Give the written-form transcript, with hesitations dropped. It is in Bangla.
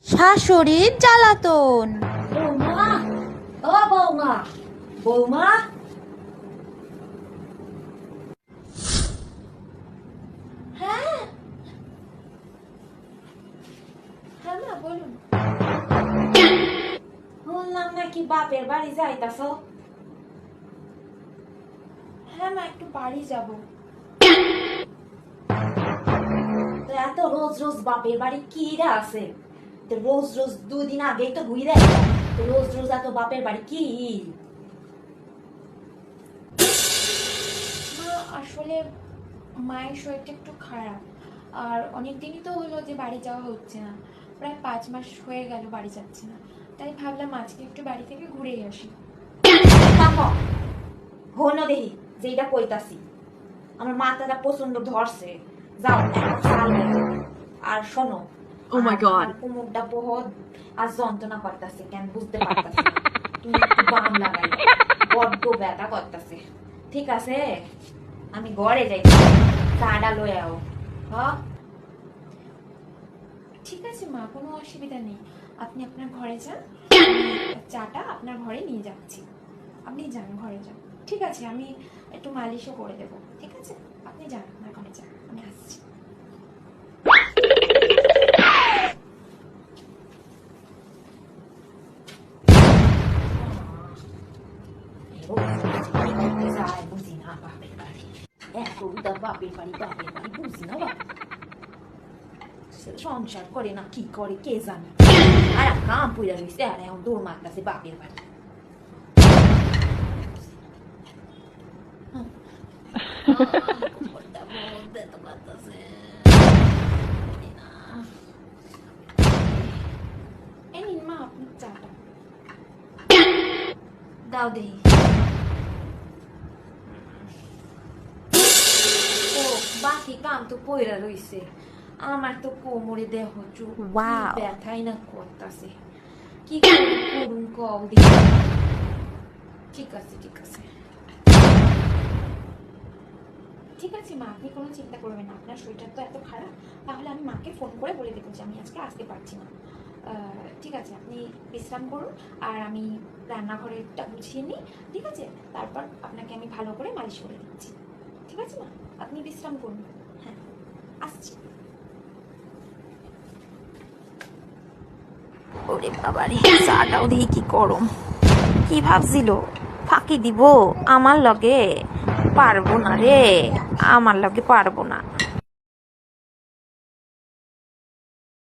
শাশুড়ির জ্বালাতন। বৌমা, ও বৌমা, বৌমা। হ্যাঁ হ্যাঁ মা বলুন। বললাম নাকি বাপের বাড়ি যাইতাছ? হ্যাঁ মা, একটু বাড়ি যাব। এত রোজ রোজ বাপের বাড়ি কি রে আছে? তো রোজ রোজ দুদিন আগেই তো ঘুরে তো রোজ রোজ এত বাপের বাড়ি কি? মা আসলে মায়ের শরীরটা একটু খারাপ, আর অনেক দিনই তো হলো যে বাড়ি যাওয়া হচ্ছে না, প্রায় 5 মাস হয়ে গেল বাড়ি যাচ্ছে না, তাই ভাবলাম আজকে একটু বাড়ি থেকে ঘুরেই আসি। হন দেহি যেটা কইতাছি, আমার মাথাটা প্রচন্ড ধরছে। যাও চাল নিয়ে। আর শোনো, কুমুরটা বহুত আর যন্ত্রণা করতেছে, কেন বুঝতে পারতাছি না। তুমি একটু বাম লাগাই, বড্ড ব্যথা করতেছে। ঠিক আছে, আমি ঘরে যাই, চাটা লয়ে আও। হ্যাঁ ঠিক আছে মা, কোনো অসুবিধা নেই, আপনি আপনার ঘরে যান, চাটা আপনার ঘরে নিয়ে যাচ্ছি, আপনি যান ঘরে যান। ঠিক আছে, আমি একটু মালিশও করে দেবো। ঠিক আছে, আপনি যান আপনার ঘরে যান, আমি আসছি। বুঝি না বাপের বাড়ি, এতটা বাপের বাড়ি বাপের বাড়ি বুঝি না। সংসার করে না কি করে কে জানে, আর কাম পুরা রয়েছে, আর এখন দৌড় মারতেছে বাপের বাড়ি। এই নিন মা আপনার চাটা। দাও দেহি। ও বাকি কাম তো পইরা রইছে, আমার তো কোমরে দেহ চুপ ব্যথাই না করতেছে, কি করুন কও দেখি। ঠিক আছে ঠিক আছে ঠিক আছে মা, আপনি কোনো চিন্তা করবেন না, আপনার শরীরটা তো এত খারাপ, তাহলে আমি মাকে ফোন করে বলে দেবো যে আমি আজকে আসতে পারছি না। ঠিক আছে, আপনি বিশ্রাম করুন, আর আমি রান্নাঘরেরটা গুছিয়ে নিই। ঠিক আছে, তারপর আপনাকে আমি ভালো করে মালিশ করে দিচ্ছি। ঠিক আছে মা, আপনি বিশ্রাম করুন। হ্যাঁ, আসছি। ওরে বাবারে, চাটাও দেখি কি গরম। কি ভাবছিল ফাঁকি দিব আমার লগে? পারবো না রে, আমার লগে পারবো না।